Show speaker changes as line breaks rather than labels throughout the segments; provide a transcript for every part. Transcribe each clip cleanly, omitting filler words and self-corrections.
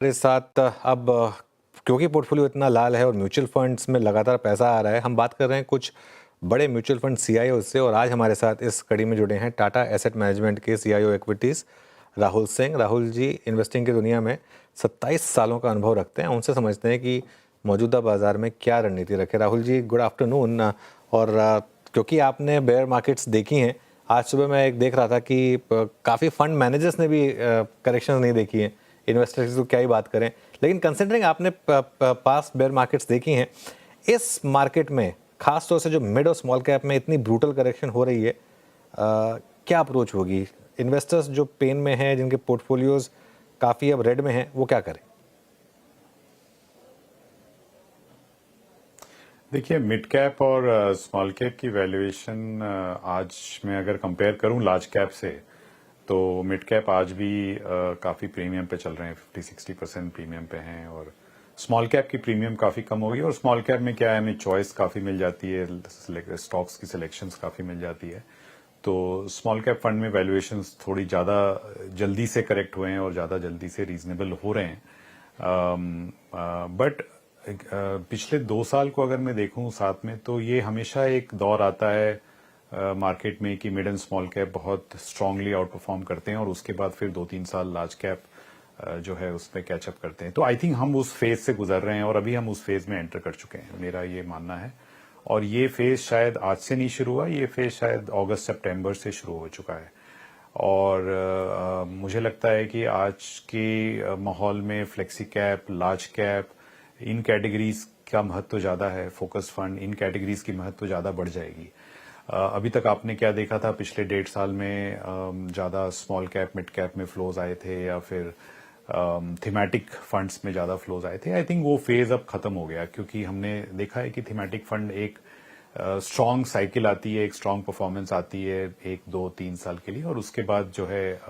हमारे साथ अब क्योंकि पोर्टफोलियो इतना लाल है और म्यूचुअल फंड्स में लगातार पैसा आ रहा है, हम बात कर रहे हैं कुछ बड़े म्यूचुअल फंड सीईओ से। और आज हमारे साथ इस कड़ी में जुड़े हैं टाटा एसेट मैनेजमेंट के CEO equities Rahul Singh. Rahul ji investing की दुनिया में 27 सालों का अनुभव रखते हैं, उनसे समझते हैं कि मौजूदा बाजार में क्या रणनीति रखे। Rahul ji good afternoon. और क्योंकि आपने बेयर मार्केट्स देखी हैं, आज सुबह मैं एक देख रहा था कि काफ़ी फंड मैनेजर्स ने भी करेक्शंस नहीं देखी हैं, इन्वेस्टर्स तो क्या ही बात करें। लेकिन कंसिडरिंग आपने पास्ट बेयर मार्केट्स देखी हैं, इस मार्केट में खास तौर से जो मिड और स्मॉल कैप में इतनी ब्रूटल करेक्शन हो रही है, क्या अप्रोच होगी? इन्वेस्टर्स जो पेन में हैं, जिनके पोर्टफोलियोज काफ़ी अब रेड में हैं, वो क्या करें?
देखिए, मिड कैप और स्मॉल कैप की वैल्यूएशन आज मैं अगर कंपेयर करूं लार्ज कैप से, तो मिड कैप आज भी काफ़ी प्रीमियम पे चल रहे हैं, 50-60% प्रीमियम पे हैं। और स्मॉल कैप की प्रीमियम काफ़ी कम होगी। और स्मॉल कैप में क्या है, हमें चॉइस काफ़ी मिल जाती है, स्टॉक्स की सिलेक्शंस काफ़ी मिल जाती है। तो स्मॉल कैप फंड में वैल्यूएशंस थोड़ी ज़्यादा जल्दी से करेक्ट हुए हैं और ज़्यादा जल्दी से रीजनेबल हो रहे हैं। बट पिछले 2 साल को अगर मैं देखूं साथ में, तो ये हमेशा एक दौर आता है मार्केट में कि मिड एंड स्मॉल कैप बहुत स्ट्रांगली आउट परफॉर्म करते हैं और उसके बाद फिर 2-3 साल लार्ज कैप जो है उसमें कैचअप करते हैं। तो आई थिंक हम उस फेज से गुजर रहे हैं और अभी हम उस फेज में एंटर कर चुके हैं, मेरा ये मानना है। और ये फेज शायद आज से नहीं शुरू हुआ, ये फेज शायद अगस्त सितंबर से शुरू हो चुका है। और मुझे लगता है कि आज के माहौल में फ्लेक्सी कैप, लार्ज कैप, इन कैटेगरीज का महत्व ज्यादा है। फोकस फंड, इन कैटेगरीज की महत्व ज्यादा बढ़ जाएगी। अभी तक आपने क्या देखा था पिछले 1.5 साल में, ज्यादा स्मॉल कैप मिड कैप में फ्लोज आए थे या फिर थीमेटिक फंड्स में ज्यादा फ्लोज आए थे। आई थिंक वो फेज अब खत्म हो गया, क्योंकि हमने देखा है कि थीमेटिक फंड एक स्ट्रांग साइकिल आती है, एक स्ट्रांग परफॉर्मेंस आती है 1-2-3 साल के लिए, और उसके बाद जो है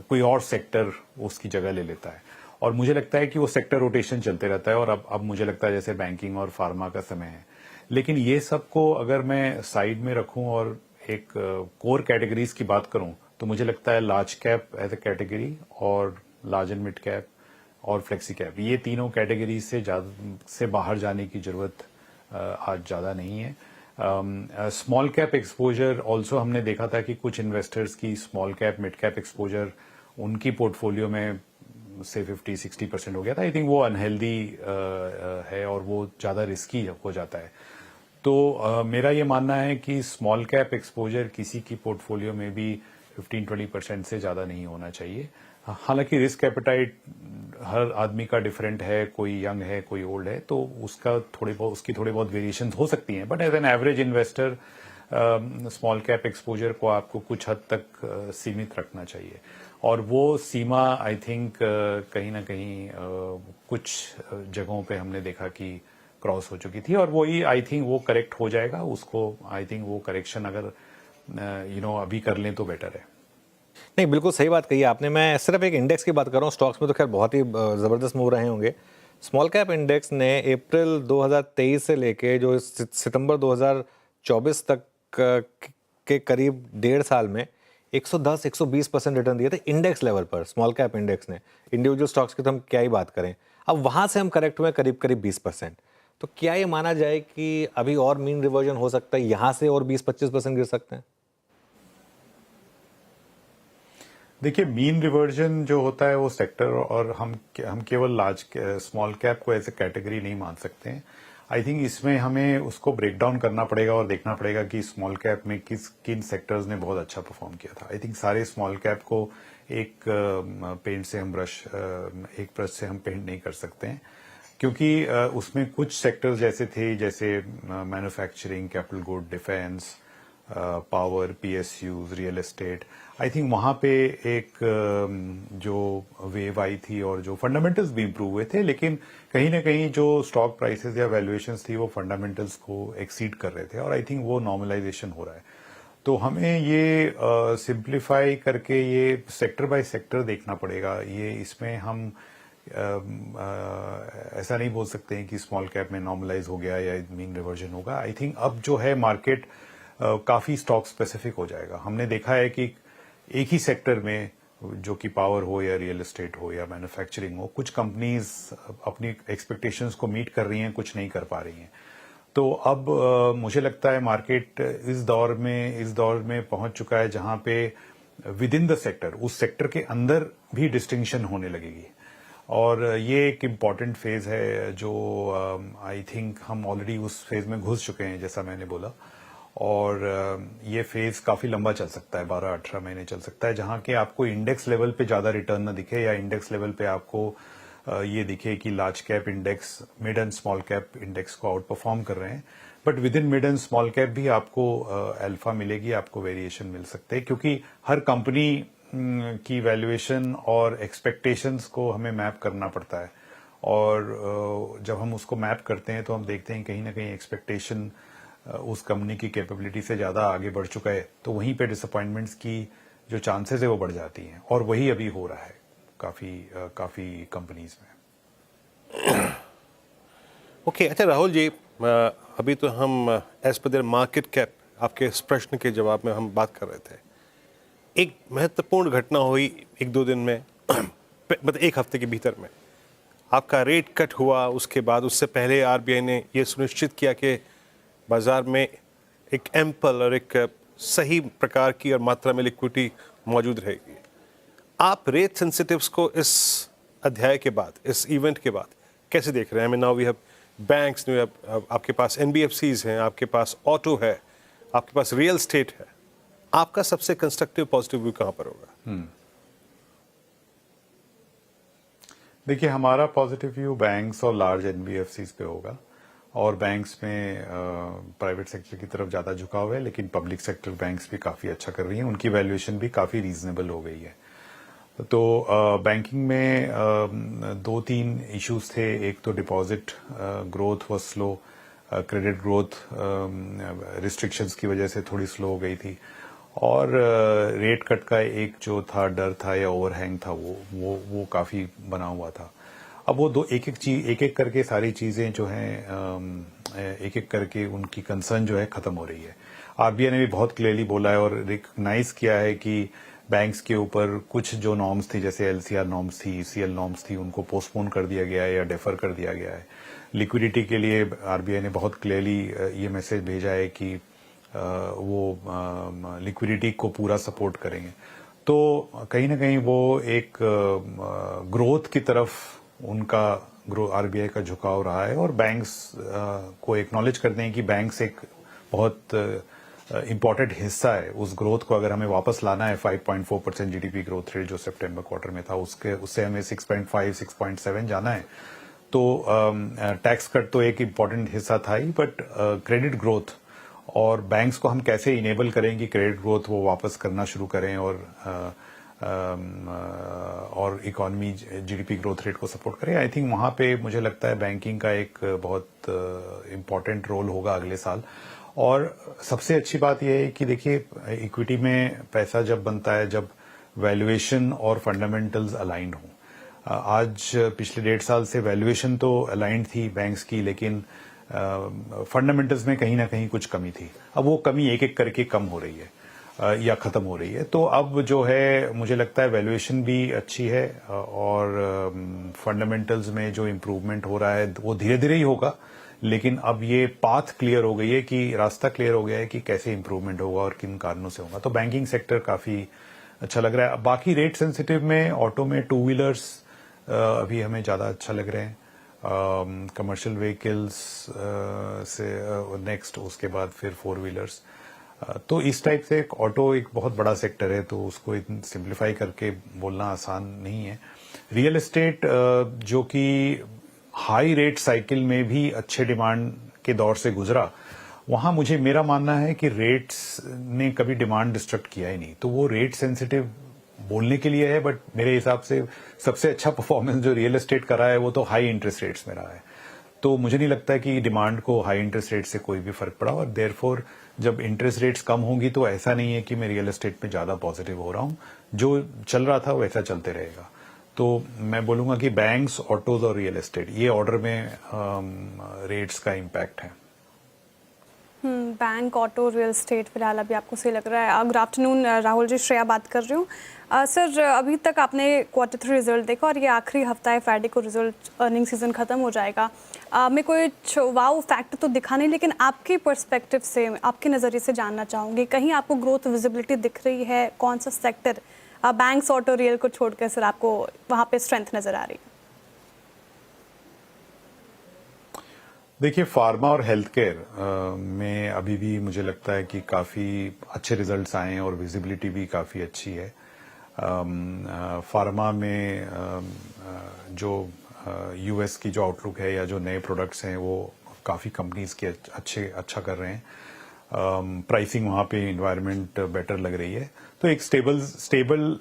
कोई और सेक्टर उसकी जगह ले लेता है। और मुझे लगता है कि वो सेक्टर रोटेशन चलते रहता है। और अब मुझे लगता है जैसे बैंकिंग और फार्मा का समय है। लेकिन ये सबको अगर मैं साइड में रखूं और एक कोर कैटेगरीज की बात करूं, तो मुझे लगता है large cap as a category और लार्ज एंड मिड कैप और फ्लेक्सी कैप, ये तीनों कैटेगरी से बाहर जाने की जरूरत आज ज्यादा नहीं है। स्मॉल कैप एक्सपोजर ऑल्सो हमने देखा था कि कुछ इन्वेस्टर्स की small cap mid cap exposure उनकी पोर्टफोलियो में से 50-60% हो गया था। आई थिंक वो अनहेल्दी है और वो ज्यादा रिस्की हो जाता है। तो मेरा ये मानना है कि स्मॉल कैप एक्सपोजर किसी की पोर्टफोलियो में भी 15-20% से ज्यादा नहीं होना चाहिए। हालांकि रिस्क एपेटाइट हर आदमी का डिफरेंट है, कोई यंग है, कोई ओल्ड है, तो उसकी थोड़ी बहुत वेरिएशन हो सकती हैं। But as an average investor small cap exposure को आपको कुछ हद तक सीमित रखना चाहिए। और वो सीमा आई थिंक कहीं ना कहीं कुछ जगहों पे हमने देखा कि क्रॉस हो चुकी थी, और वही आई थिंक वो करेक्ट हो जाएगा। उसको आई थिंक वो करेक्शन अगर अभी कर लें तो बेटर है।
नहीं, बिल्कुल सही बात कही आपने। मैं सिर्फ एक इंडेक्स की बात कर रहा हूँ, स्टॉक्स में तो खैर बहुत ही ज़बरदस्त मूव रहे होंगे। स्मॉल कैप इंडेक्स ने अप्रैल 2023 से लेके जो सितंबर 2024 तक के करीब 1.5 साल में 110-120% रिटर्न दिए थे इंडेक्स लेवल पर। स्मॉल कैप इंडेक्स ने, इंडिविजुअल स्टॉक्स की तो हम क्या ही बात करें। अब वहाँ से हम करेक्ट हुए करीब करीब 20%। तो क्या ये माना जाए कि अभी और मीन रिवर्जन हो सकता है, यहाँ से और 20-25% गिर सकते हैं?
देखिए, मीन रिवर्जन जो होता है वो सेक्टर, और हम केवल स्मॉल कैप को एज ए कैटेगरी नहीं मान सकते हैं। आई थिंक इसमें हमें उसको ब्रेक डाउन करना पड़ेगा और देखना पड़ेगा कि स्मॉल कैप में किन सेक्टर्स ने बहुत अच्छा परफॉर्म किया था। आई थिंक सारे स्मॉल कैप को एक ब्रश से हम पेंट नहीं कर सकते हैं, क्योंकि उसमें कुछ सेक्टर्स जैसे थे, जैसे manufacturing, capital good, defence, power, PSUs, real estate. I think वहां पे एक जो वेव आई थी और जो फंडामेंटल्स भी इंप्रूव हुए थे, लेकिन कहीं ना कहीं जो स्टॉक प्राइसेस या वैल्यूएशंस थी वो फंडामेंटल्स को एक्सीड कर रहे थे, और आई थिंक वो नॉर्मलाइजेशन हो रहा है। तो हमें ये सिंप्लीफाई करके ये सेक्टर बाय सेक्टर देखना पड़ेगा। ये इसमें हम ऐसा नहीं बोल सकते हैं कि स्मॉल कैप में नॉर्मलाइज हो गया या मीन रिवर्जन होगा। आई थिंक अब जो है मार्केट काफी स्टॉक स्पेसिफिक हो जाएगा। हमने देखा है कि एक ही सेक्टर में जो कि पावर हो या रियल एस्टेट हो या मैन्युफैक्चरिंग हो, कुछ कंपनीज अपनी एक्सपेक्टेशंस को मीट कर रही हैं, कुछ नहीं कर पा रही हैं। तो अब मुझे लगता है मार्केट इस दौर में पहुंच चुका है जहां पे विद इन द सेक्टर, उस सेक्टर के अंदर भी डिस्टिंक्शन होने लगेगी। और ये एक इम्पॉर्टेंट फेज है जो आई थिंक हम ऑलरेडी उस फेज में घुस चुके हैं, जैसा मैंने बोला। और ये फेज काफी लंबा चल सकता है, 12-18 महीने चल सकता है, जहां के आपको इंडेक्स लेवल पे ज्यादा रिटर्न ना दिखे, या इंडेक्स लेवल पे आपको ये दिखे कि large cap index mid and small cap index को आउट परफॉर्म कर रहे हैं। But with in mid and small cap भी आपको अल्फा मिलेगी, आपको वेरिएशन मिल सकते हैं, क्योंकि हर कंपनी की वैल्यूएशन और एक्सपेक्टेशंस को हमें मैप करना पड़ता है। और जब हम उसको मैप करते हैं तो हम देखते हैं कहीं ना कहीं एक्सपेक्टेशन उस कंपनी की कैपेबिलिटी से ज्यादा आगे बढ़ चुका है, तो वहीं पे डिसअपॉइंटमेंट्स की जो चांसेस है वो बढ़ जाती हैं। और वही अभी हो रहा है काफी कंपनीज में।
ओके, अच्छा राहुल जी, अभी तो हम as per their market cap, आपके इस प्रश्न के जवाब में हम बात कर रहे थे। एक महत्वपूर्ण घटना हुई 1-2 दिन में, मतलब एक हफ्ते के भीतर में आपका रेट कट हुआ। उसके बाद उससे पहले आरबीआई ने यह सुनिश्चित किया कि बाजार में एक एम्पल और एक सही प्रकार की और मात्रा में लिक्विडिटी मौजूद रहेगी। आप रेट सेंसिटिव्स को इस अध्याय के बाद, इस इवेंट के बाद कैसे देख रहे हैं? नाउ वी हैव बैंक्स, आपके पास एनबीएफसीज हैं, आपके पास ऑटो है, आपके पास रियल स्टेट है। आपका सबसे कंस्ट्रक्टिव पॉजिटिव व्यू कहां पर होगा?
देखिए, हमारा पॉजिटिव व्यू बैंक्स और लार्ज एनबीएफसीज पे होगा। और बैंक्स में प्राइवेट सेक्टर की तरफ ज्यादा झुकाव है, लेकिन पब्लिक सेक्टर बैंक्स भी काफी अच्छा कर रही हैं, उनकी वैल्यूएशन भी काफी रीजनेबल हो गई है। तो बैंकिंग में 2-3 इश्यूज थे। एक तो deposit growth was slow, credit growth restrictions की वजह से थोड़ी स्लो हो गई थी, और रेट कट का एक जो था डर था या ओवरहैंग था, वो काफी बना हुआ था। अब वो एक एक करके सारी चीजें जो हैं, एक एक करके उनकी कंसर्न जो है खत्म हो रही है। आरबीआई ने भी बहुत क्लियरली बोला है और रिकग्नाइज किया है कि बैंक्स के ऊपर कुछ जो नॉर्म्स थी, जैसे एलसीआर नॉर्म्स थी, ईसीएल नॉर्म्स थी, उनको पोस्टपोन कर दिया गया है या डेफर कर दिया गया है। लिक्विडिटी के लिए आरबीआई ने बहुत क्लियरली ये मैसेज भेजा है कि वो लिक्विडिटी को पूरा सपोर्ट करेंगे। तो कहीं ना कहीं वो एक ग्रोथ की तरफ उनका आरबीआई का झुकाव रहा है, और बैंक्स को एक्नॉलेज करते हैं कि बैंक्स एक बहुत इम्पोर्टेंट हिस्सा है उस ग्रोथ को। अगर हमें वापस लाना है 5.4% जीडीपी ग्रोथ रेट जो सितंबर क्वार्टर में था, उससे हमें 6.5, 6.7 जाना है। तो टैक्स कट तो एक इम्पोर्टेंट हिस्सा था ही, बट क्रेडिट ग्रोथ और बैंक्स को हम कैसे इनेबल करें कि क्रेडिट ग्रोथ वो वापस करना शुरू करें और इकोनॉमी जीडीपी ग्रोथ रेट को सपोर्ट करें। आई थिंक वहां पे मुझे लगता है बैंकिंग का एक बहुत इम्पोर्टेंट रोल होगा अगले साल। और सबसे अच्छी बात यह है कि देखिए, इक्विटी में पैसा जब बनता है जब वैल्यूएशन और फंडामेंटल्स अलाइंड हों। आज पिछले 1.5 साल से वैल्यूएशन तो अलाइंड थी बैंक्स की, लेकिन फंडामेंटल्स में कहीं ना कहीं कुछ कमी थी। अब वो कमी एक एक करके कम हो रही है या खत्म हो रही है। तो अब जो है मुझे लगता है वैल्यूएशन भी अच्छी है, और फंडामेंटल्स में जो इम्प्रूवमेंट हो रहा है वो धीरे धीरे ही होगा, लेकिन अब ये पाथ क्लियर हो गई है कि रास्ता क्लियर हो गया है कि कैसे इम्प्रूवमेंट होगा और किन कारणों से होगा। तो बैंकिंग सेक्टर काफी अच्छा लग रहा है। बाकी रेट सेंसिटिव में ऑटो में 2 व्हीलर्स अभी हमें ज्यादा अच्छा लग रहे हैं, कमर्शियल व्हीकल्स से नेक्स्ट, उसके बाद फिर 4 व्हीलर्स। तो इस टाइप से ऑटो एक बहुत बड़ा सेक्टर है, तो उसको सिंप्लीफाई करके बोलना आसान नहीं है। रियल एस्टेट जो कि हाई रेट साइकिल में भी अच्छे डिमांड के दौर से गुजरा, वहां मेरा मानना है कि रेट्स ने कभी डिमांड डिस्ट्रक्ट किया ही नहीं। तो वो रेट सेंसिटिव बोलने के लिए है, बट मेरे हिसाब से सबसे अच्छा परफॉर्मेंस जो रियल एस्टेट का रहा है वो तो हाई इंटरेस्ट रेट्स में रहा है। तो मुझे नहीं लगता कि डिमांड को हाई इंटरेस्ट रेट से कोई भी फर्क पड़ा, और देयरफॉर जब इंटरेस्ट रेट्स कम होंगी तो ऐसा नहीं है कि मैं रियल एस्टेट पे ज्यादा पॉजिटिव हो रहा हूं। जो चल रहा था वैसा चलते रहेगा। तो मैं बोलूंगा कि बैंक्स, ऑटोज और रियल एस्टेट, ये ऑर्डर में रेट्स का इम्पैक्ट है।
बैंक, ऑटो, रियल एस्टेट फिलहाल अभी आपको सही लग रहा है। गुड आफ्टरनून राहुल जी, श्रेया बात कर रही हूँ। सर, अभी तक आपने Q3 रिजल्ट देखा और ये आखिरी हफ्ता है, फ्राइडे को रिजल्ट अर्निंग सीजन ख़त्म हो जाएगा। मैं कोई वाव फैक्ट तो दिखा नहीं, लेकिन आपके पर्सपेक्टिव से, आपके नज़रिए से जानना चाहूँगी, कहीं आपको ग्रोथ विजिबिलिटी दिख रही है? कौन सा सेक्टर, बैंक्स, ऑटो, रियल को छोड़कर सर आपको वहाँ पे स्ट्रेंथ नज़र आ रही है?
देखिए, फार्मा और हेल्थ केयर में अभी भी मुझे लगता है कि काफ़ी अच्छे रिजल्ट्स आए हैं और विजिबिलिटी भी काफ़ी अच्छी है। फार्मा में जो यूएस की जो आउटलुक है या जो नए प्रोडक्ट्स हैं वो काफ़ी कंपनीज के अच्छा कर रहे हैं। प्राइसिंग वहाँ पे इन्वायरमेंट बेटर लग रही है, तो एक स्टेबल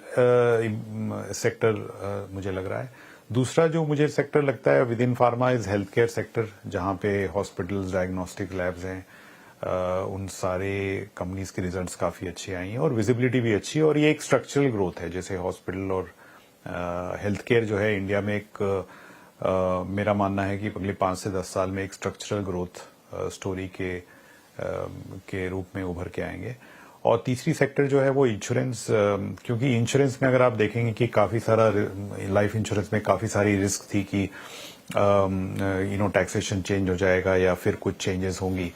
सेक्टर मुझे लग रहा है। दूसरा जो मुझे सेक्टर लगता है with in pharma is health care sector, जहाँ पे हॉस्पिटल्स, डायग्नोस्टिक लैब्स हैं, उन सारे कंपनीज के रिजल्ट्स काफ़ी अच्छे आई हैं और विजिबिलिटी भी अच्छी है और ये एक स्ट्रक्चरल ग्रोथ है। जैसे हॉस्पिटल और हेल्थ केयर जो है इंडिया में एक मेरा मानना है कि अगले 5 से 10 साल में एक स्ट्रक्चरल ग्रोथ स्टोरी के रूप में उभर के आएंगे। और तीसरी सेक्टर जो है वो इंश्योरेंस, क्योंकि इंश्योरेंस में अगर आप देखेंगे कि काफ़ी सारा लाइफ इंश्योरेंस में काफ़ी सारी रिस्क थी कि टैक्सेशन चेंज हो जाएगा या फिर कुछ चेंजेस होंगी,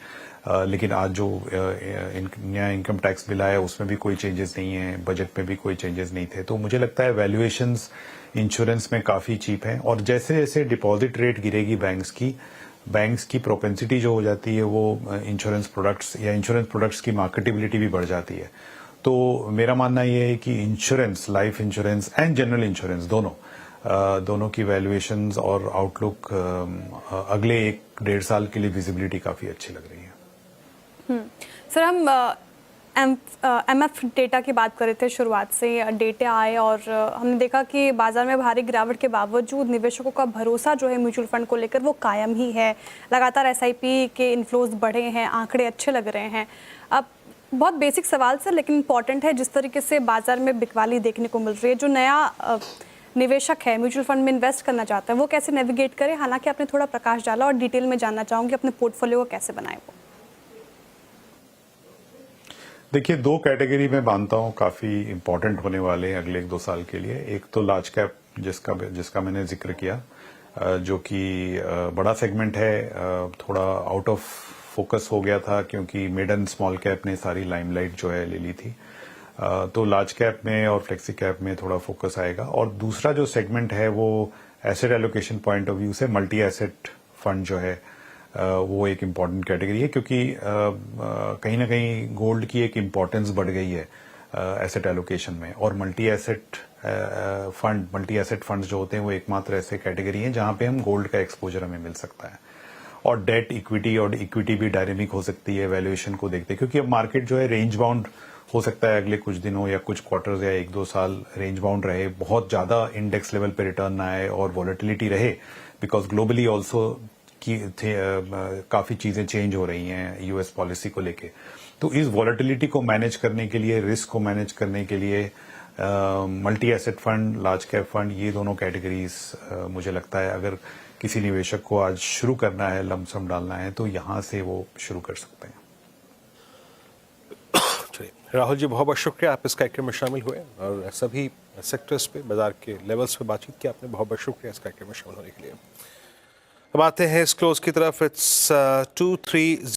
लेकिन आज जो नया इनकम टैक्स बिल आया उसमें भी कोई चेंजेस नहीं है, बजट में भी कोई चेंजेस नहीं थे। तो मुझे लगता है वैल्यूएशंस इंश्योरेंस में काफ़ी चीप हैं और जैसे जैसे डिपॉजिट रेट गिरेगी बैंक्स की प्रोपेंसिटी जो हो जाती है वो इंश्योरेंस प्रोडक्ट्स की मार्केटेबिलिटी भी बढ़ जाती है। तो मेरा मानना ये है कि insurance, life insurance and general insurance दोनों की वैल्यूएशंस और आउटलुक अगले 1-1.5 साल के लिए विजिबिलिटी काफ़ी अच्छी लग रही है।
सर, हम MF डेटा की बात कर रहे थे, शुरुआत से डेटा आए और हमने देखा कि बाजार में भारी गिरावट के बावजूद निवेशकों का भरोसा जो है म्यूचुअल फंड को लेकर वो कायम ही है। लगातार SIP के इन्फ्लोज बढ़े हैं, आंकड़े अच्छे लग रहे हैं। अब बहुत बेसिक सवाल सर, लेकिन इंपॉर्टेंट है, जिस तरीके से बाजार में बिकवाली देखने को मिल रही है, जो नया निवेशक है म्यूचुअल फंड में इन्वेस्ट करना चाहता है, वो कैसे नेविगेट करे? हालांकि आपने थोड़ा प्रकाश डाला और डिटेल में जानना चाहूँगी अपने पोर्टफोलियो को कैसे बनाए वो।
देखिए, 2 कैटेगरी में मानता हूँ काफ़ी इंपॉर्टेंट होने वाले हैं अगले 1-2 साल के लिए। एक तो लार्ज कैप जिसका मैंने जिक्र किया, जो कि बड़ा सेगमेंट है, थोड़ा आउट ऑफ फोकस हो गया था क्योंकि मिड एंड स्मॉल कैप ने सारी लाइमलाइट जो है ले ली थी। तो लार्ज कैप में और फ्लेक्सी कैप में थोड़ा फोकस आएगा। और दूसरा जो सेगमेंट है वो asset allocation point of view से मल्टी एसेट फंड जो है वो एक इम्पॉर्टेंट कैटेगरी है, क्योंकि कहीं ना कहीं गोल्ड की एक इम्पॉर्टेंस बढ़ गई है एसेट एलोकेशन में। और मल्टी एसेट फंड्स जो होते हैं वो एकमात्र ऐसे कैटेगरी हैं जहां पे हम गोल्ड का एक्सपोजर हमें मिल सकता है। और डेट इक्विटी भी डायनेमिक हो सकती है वैल्यूएशन को देखते, क्योंकि अब मार्केट जो है रेंज बाउंड हो सकता है अगले कुछ दिनों या कुछ क्वार्टर्स या 1-2 साल रेंज बाउंड रहे, बहुत ज्यादा इंडेक्स लेवल पे रिटर्न ना आए और वॉलेटिलिटी रहे, बिकॉज ग्लोबली ऑल्सो काफी चीजें चेंज हो रही हैं यूएस पॉलिसी को लेके। तो इस वॉलेटिलिटी को मैनेज करने के लिए, रिस्क को मैनेज करने के लिए multi asset fund, large cap fund, ये दोनों कैटेगरीज मुझे लगता है अगर किसी निवेशक को आज शुरू करना है, लमसम डालना है, तो यहां से वो शुरू कर सकते हैं।
चलिए राहुल जी, बहुत बहुत शुक्रिया, आप इस कार्यक्रम में शामिल हुए और सभी सेक्टर्स पे, बाजार के लेवल्स पे बातचीत की आपने। बहुत बहुत शुक्रिया इस कार्यक्रम में शामिल होने के लिए। अब आते हैं इस क्लोज की तरफ। इट्स 2-3